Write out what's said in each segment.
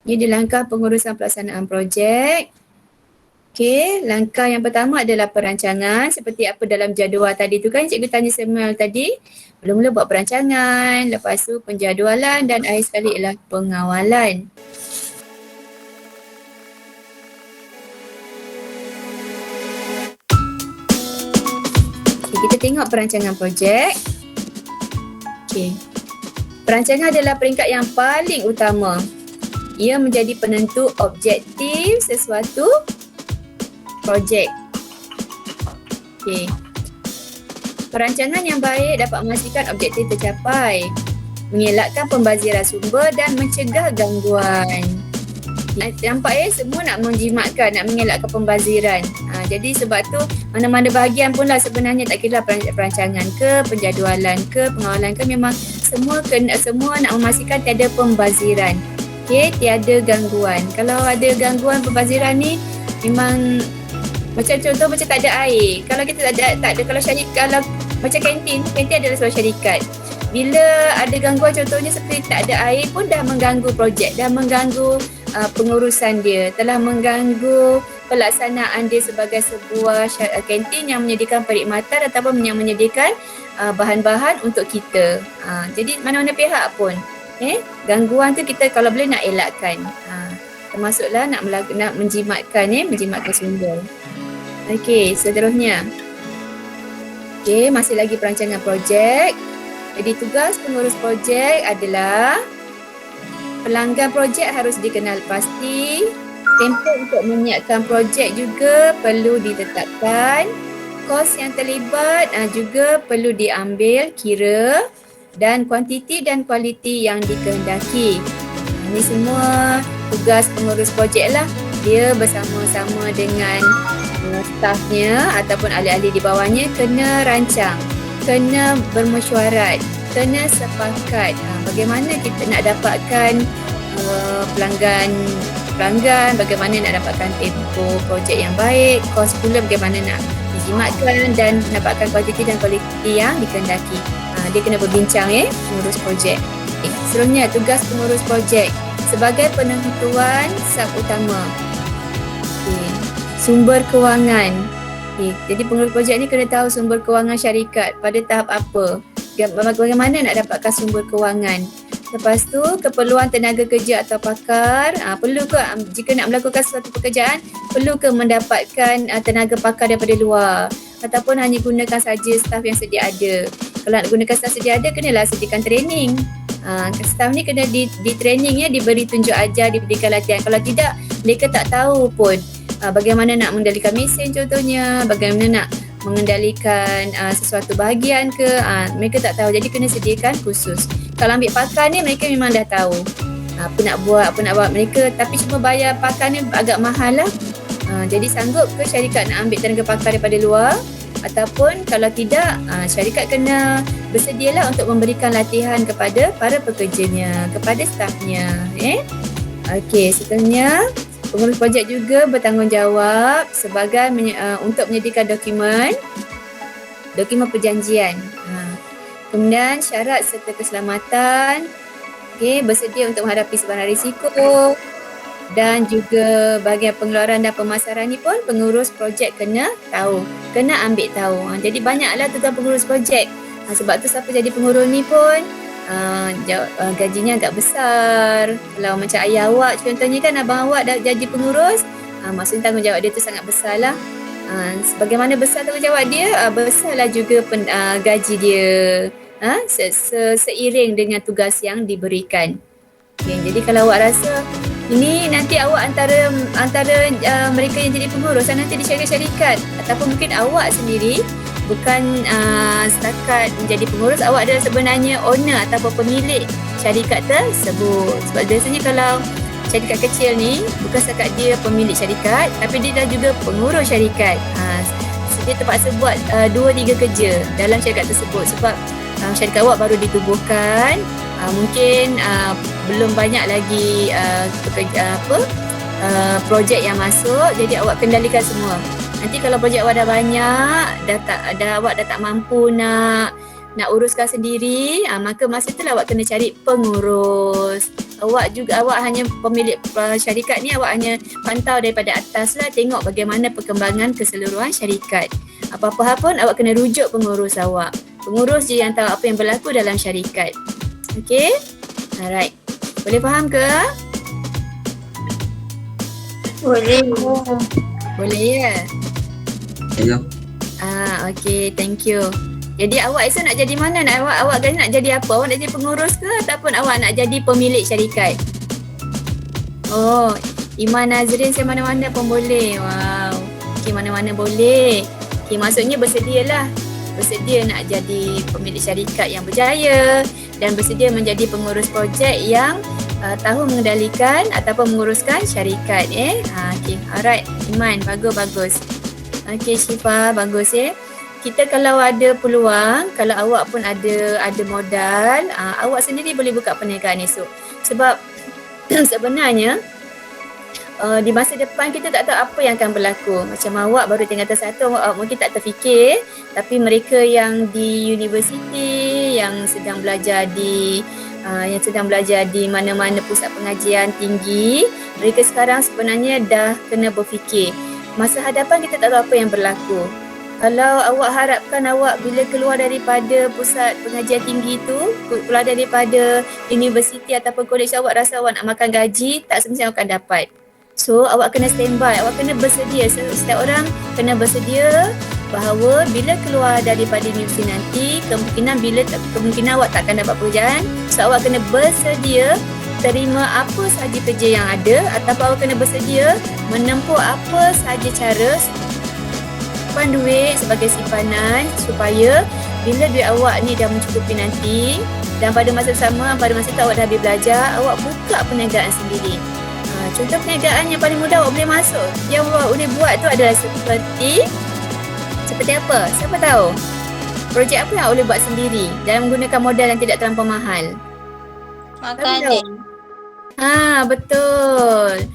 Ini langkah pengurusan pelaksanaan projek. Okey, langkah yang pertama adalah perancangan seperti apa dalam jadual tadi tu kan cikgu tanya Samuel tadi. Mula-mula buat perancangan, lepas tu penjadualan dan akhir sekali ialah pengawalan. Okay, kita tengok perancangan projek. Okey. Perancangan adalah peringkat yang paling utama. Ia menjadi penentu objektif sesuatu projek. Okey. Perancangan yang baik dapat memastikan objektif tercapai, mengelakkan pembaziran sumber dan mencegah gangguan. Nampak semua nak menjimatkan, nak mengelakkan pembaziran. Jadi sebab tu mana-mana bahagian pun lah sebenarnya tak kira perancangan ke, penjadualan ke, pengawalan ke, memang semua nak memastikan tiada pembaziran. Okey, tiada gangguan. Kalau ada gangguan pembaziran ni memang macam contoh macam tak ada air. Kalau kita tak ada kalau syarikat, kalau macam kantin adalah sebuah syarikat. Bila ada gangguan contohnya seperti tak ada air pun dah mengganggu projek, dah mengganggu pengurusan dia, telah mengganggu pelaksanaan dia sebagai sebuah kantin yang menyediakan perkhidmatan ataupun yang menyediakan bahan-bahan untuk kita. Jadi mana-mana pihak pun gangguan tu kita kalau boleh nak elakkan. Termasuklah nak menjimatkan sumber. Okey, seterusnya. Okey, masih lagi perancangan projek. Jadi tugas pengurus projek adalah pelanggan projek harus dikenal pasti. Tempoh untuk menyiapkan projek juga perlu ditetapkan. Kos yang terlibat juga perlu diambil kira dan kuantiti dan kualiti yang dikehendaki. Ini semua tugas pengurus projek lah. Dia bersama-sama dengan stafnya ataupun ahli-ahli di bawahnya kena rancang, kena bermesyuarat, kena sepakat bagaimana kita nak dapatkan pelanggan, bagaimana nak dapatkan tempoh projek yang baik, kos pula bagaimana nak dijimatkan dan dapatkan kuantiti dan kualiti yang dikehendaki. Dia kena berbincang pengurus projek. Seterusnya tugas pengurus projek sebagai penentuan sub utama. Sumber kewangan. Jadi pengurus projek ni kena tahu sumber kewangan syarikat pada tahap apa. Bagaimana nak dapatkan sumber kewangan. Lepas tu keperluan tenaga kerja atau pakar. Perlu ke jika nak melakukan suatu pekerjaan, perlu ke mendapatkan tenaga pakar daripada luar ataupun hanya gunakan saja staf yang sedia ada. Kalau nak gunakan staf sedia ada, kenalah sediakan training. Staf ni kena di training diberi tunjuk ajar, diberikan latihan. Kalau tidak, mereka tak tahu pun bagaimana nak mengendalikan mesin contohnya, bagaimana nak mengendalikan sesuatu bahagian ke, mereka tak tahu. Jadi kena sediakan khusus. Kalau ambil pakar ni mereka memang dah tahu apa nak buat. Mereka tapi cuma bayar pakar ni agak mahal lah. Jadi sanggup ke syarikat nak ambil tenaga pakar daripada luar, ataupun kalau tidak syarikat kena bersedialah untuk memberikan latihan kepada para pekerjanya, kepada stafnya. Okey, seterusnya pengurus projek juga bertanggungjawab sebagai untuk menyediakan dokumen perjanjian. Kemudian syarat serta keselamatan, bersedia untuk menghadapi sebarang risiko, dan juga bahagian pengeluaran dan pemasaran ni pun pengurus projek kena tahu, kena ambil tahu. Jadi banyaklah tugas pengurus projek. Sebab tu siapa jadi pengurus ni pun gajinya agak besar. Kalau macam ayah awak contohnya kan, abang awak dah jadi pengurus, maksudnya tanggungjawab dia tu sangat besar lah. Sebagaimana besar tanggungjawab dia, besarlah juga gaji dia, seiring dengan tugas yang diberikan. Jadi kalau awak rasa ini nanti awak antara mereka yang jadi pengurus nanti di syarikat ataupun mungkin awak sendiri bukan setakat menjadi pengurus, awak adalah sebenarnya owner ataupun pemilik syarikat tersebut. Sebab biasanya kalau syarikat kecil ni bukan setakat dia pemilik syarikat, tapi dia dah juga pengurus syarikat. Dia terpaksa buat 2-3 kerja dalam syarikat tersebut sebab syarikat awak baru ditubuhkan, mungkin belum banyak lagi projek yang masuk, jadi awak kendalikan semua. Nanti kalau projek awak dah banyak, awak dah tak mampu nak uruskan sendiri, maka masa itulah awak kena cari pengurus. Awak hanya pemilik syarikat ni, awak hanya pantau daripada atas lah, tengok bagaimana perkembangan keseluruhan syarikat. Apa-apa hal pun awak kena rujuk pengurus awak. Pengurus je yang tahu apa yang berlaku dalam syarikat. Okay? Alright. Boleh faham ke? Boleh. Boleh ya? Ya. Okay, thank you. Jadi awak esok nak jadi mana? Awak nak jadi apa? Awak nak jadi pengurus ke ataupun awak nak jadi pemilik syarikat? Oh, Iman Nazrin saya mana-mana pun boleh. Wow. Okay, mana-mana boleh. Okay, maksudnya bersedialah. Bersedia nak jadi pemilik syarikat yang berjaya dan bersedia menjadi pengurus projek yang tahu mengendalikan ataupun menguruskan syarikat. Okay, alright. Iman, bagus. Okay, Syifa, bagus Kita kalau ada peluang, kalau awak pun ada modal, awak sendiri boleh buka perniagaan esok. Sebab sebenarnya di masa depan kita tak tahu apa yang akan berlaku. Macam awak baru tingkatan 1, awak mungkin tak terfikir, tapi mereka yang di universiti, yang sedang belajar di mana-mana pusat pengajian tinggi, mereka sekarang sebenarnya dah kena berfikir. Masa hadapan kita tak tahu apa yang berlaku. Kalau awak harapkan awak bila keluar daripada pusat pengajian tinggi tu, keluar daripada universiti ataupun kolej, awak rasa awak nak makan gaji, tak semestinya awak akan dapat. So, awak kena standby, awak kena bersedia. Setiap orang kena bersedia bahawa bila keluar daripada universiti nanti, kemungkinan awak takkan dapat pekerjaan. So, awak kena bersedia terima apa sahaja kerja yang ada, ataupun awak kena bersedia menempuh apa sahaja cara simpan duit sebagai simpanan supaya bila duit awak ni dah mencukupi nanti dan pada masa sama, pada masa tu awak dah habis belajar, awak buka perniagaan sendiri. Contoh perniagaan yang paling mudah awak boleh masuk, yang awak boleh buat tu adalah seperti apa? Siapa tahu? Projek apa yang awak boleh buat sendiri dan menggunakan modal yang tidak terlampau mahal? Makanan. Betul.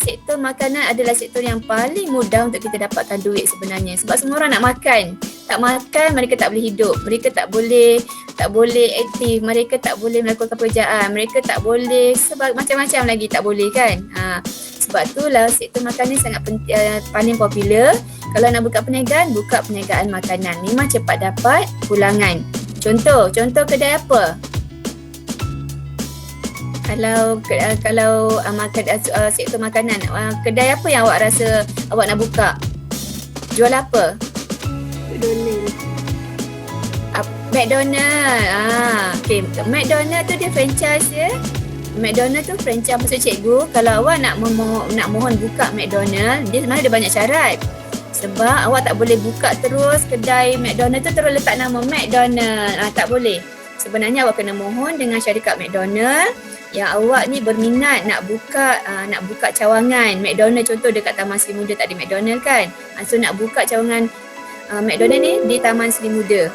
Sektor makanan adalah sektor yang paling mudah untuk kita dapatkan duit sebenarnya. Sebab semua orang nak makan. Tak makan, mereka tak boleh hidup. Mereka tak boleh aktif. Mereka tak boleh melakukan pekerjaan. Mereka tak boleh, sebab macam-macam lagi tak boleh kan. Sebab itulah sektor makanan sangat paling popular. Kalau nak buka perniagaan makanan. Memang cepat dapat pulangan. Contoh kedai apa? Kalau sektor makanan, kedai apa yang awak rasa awak nak buka? Jual apa? McDonald. Okay. McDonald tu dia franchise ya. McDonald tu franchise maksud cikgu. Kalau awak nak mohon buka McDonald, dia sebenarnya ada banyak syarat. Sebab awak tak boleh buka terus kedai McDonald tu terus letak nama McDonald. Tak boleh. Sebenarnya awak kena mohon dengan syarikat McDonald yang awak ni berminat nak buka cawangan McDonald. Contoh dekat Taman Seri Muda tak ada McDonald kan. So nak buka cawangan McDonald ni di Taman Seri Muda.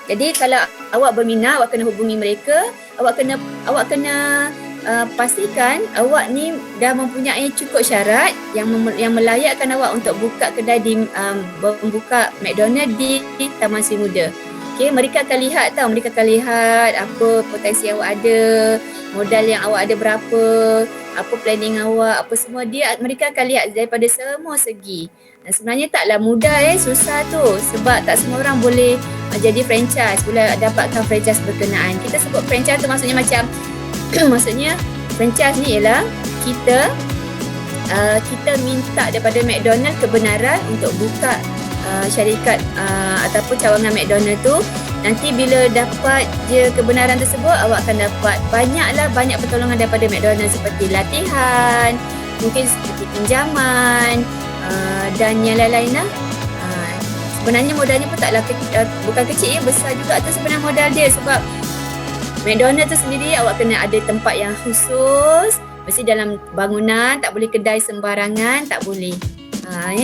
Jadi kalau awak berminat, awak kena hubungi mereka. Awak kena pastikan awak ni dah mempunyai cukup syarat yang melayakkan awak untuk buka kedai membuka McDonald di Taman Seri Muda. Okay, mereka akan lihat apa potensi awak ada, modal yang awak ada berapa, apa planning awak, apa semua mereka akan lihat daripada semua segi. Dan sebenarnya taklah mudah susah tu sebab tak semua orang boleh jadi franchise, boleh dapatkan franchise berkenaan. Kita sebut franchise tu maksudnya macam maksudnya franchise ni ialah kita minta daripada McDonald kebenaran untuk buka syarikat ataupun cawangan McDonald tu. Nanti bila dapat je kebenaran tersebut, awak akan dapat banyak pertolongan daripada McDonald seperti latihan, mungkin seperti pinjaman dan yang lain-lain lah. Sebenarnya modalnya pun bukan kecil besar juga tu sebenarnya modal dia. Sebab McDonald tu sendiri awak kena ada tempat yang khusus, mesti dalam bangunan, tak boleh kedai sembarangan, tak boleh.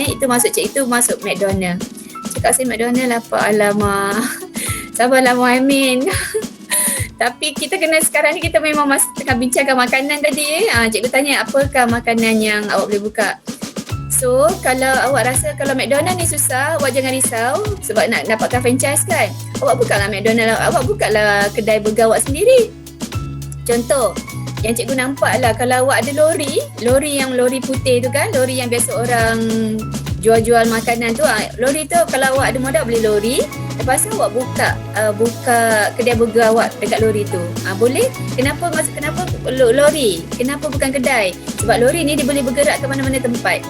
Itu masuk itu masuk McDonald. Cakap saya McDonald apa, alamak. Sabarlah Muhammad. Tapi sekarang ni kita memang masih tengah bincangkan makanan tadi. Cikgu tanya apakah makanan yang awak boleh buka. So kalau awak rasa kalau McDonald ni susah, awak jangan risau sebab nak dapatkan franchise kan. Awak bukalah McDonald, awak bukalah kedai burger awak sendiri. Contoh, yang cikgu nampak lah kalau awak ada lori putih tu kan, lori yang biasa orang jual-jual makanan tu. Lori tu kalau awak ada modal beli lori, lepas tu awak buka kedai burger awak dekat lori tu. Boleh? Kenapa lori? Kenapa bukan kedai? Sebab lori ni dia boleh bergerak ke mana-mana tempat.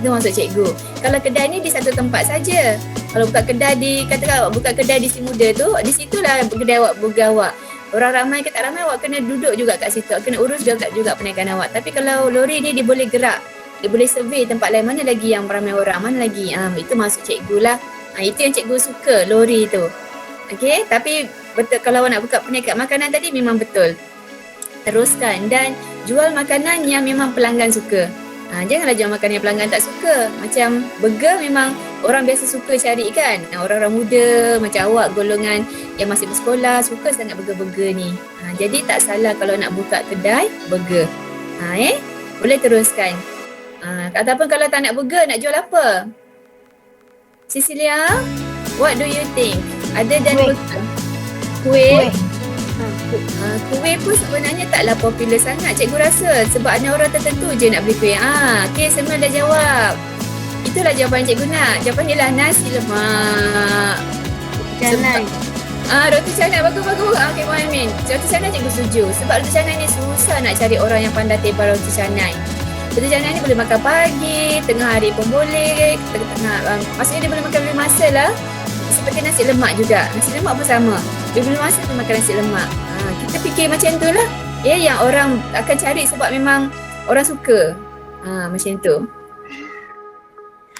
Tu maksud cikgu. Kalau kedai ni di satu tempat saja. Kalau buka kedai katakan awak buka kedai di Simuda tu, di situlah kedai awak burger awak. Orang ramai ke tak ramai, awak kena duduk juga kat situ. Awak kena urus juga perniagaan awak. Tapi kalau lori ni dia boleh gerak. Dia boleh survey tempat lain. Mana lagi yang ramai orang? Mana lagi? Itu maksud cikgu lah. Itu yang cikgu suka, lori tu. Okey, tapi betul kalau awak nak buka perniagaan makanan tadi memang betul. Teruskan dan jual makanan yang memang pelanggan suka. Janganlah jual makanan yang pelanggan tak suka. Macam burger memang orang biasa suka cari kan. Orang-orang muda macam awak golongan yang masih bersekolah suka sangat burger-burger ni. Jadi tak salah kalau nak buka kedai burger. Boleh teruskan. Ataupun kalau tak nak burger, nak jual apa? Cecilia, what do you think? Other than burger? Kuih. Kuih pun sebenarnya taklah popular sangat cikgu rasa. Sebab ada orang tertentu je nak beli kuih. Okay, semua dah jawab. Itulah jawapan cikgu nak. Jawapan dia lah nasi lemak. Canai. Roti canai bagus. Okay, Muhammad. Roti canai cikgu setuju. Sebab roti canai ni susah nak cari orang yang pandai tebal roti canai. Roti canai ni boleh makan pagi, tengah hari pun boleh. Maksudnya dia boleh makan bila masa lah. Seperti nasi lemak juga. Nasi lemak pun sama. Bila masa tu makan nasi lemak. Kita fikir macam tu lah. Yang orang akan cari sebab memang orang suka. Macam tu.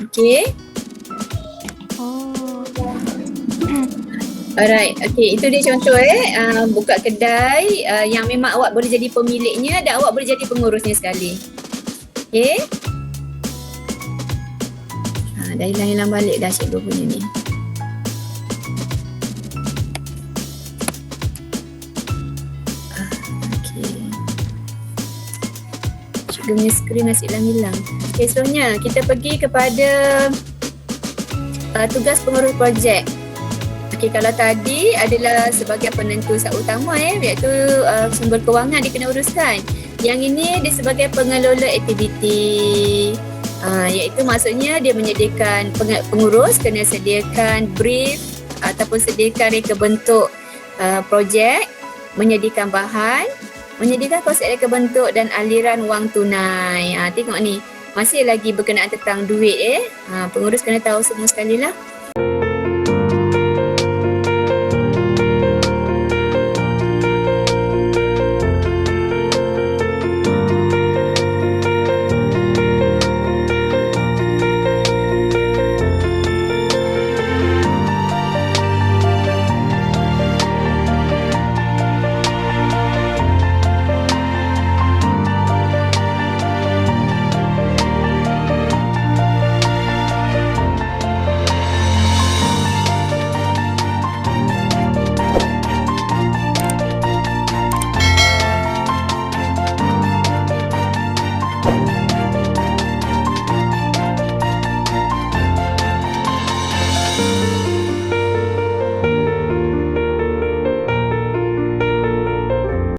Okay. Alright. Okay. Itu dia contoh buka kedai yang memang awak boleh jadi pemiliknya dan awak boleh jadi pengurusnya sekali. Okay. Dah hilang balik dah cikgu punya ni. Cikgu punya skrin masih hilang-hilang. Okay, seterusnya kita pergi kepada tugas pengurus projek. Okay, kalau tadi adalah sebagai penentu utama iaitu sumber kewangan dia kena uruskan. Yang ini dia sebagai pengelola aktiviti. Iaitu maksudnya dia menyediakan pengurus kena sediakan brief ataupun sediakan reka bentuk projek, menyediakan bahan, menyediakan konsep reka bentuk dan aliran wang tunai. Tengok ni, masih lagi berkenaan tentang duit Pengurus kena tahu semua sekali lah.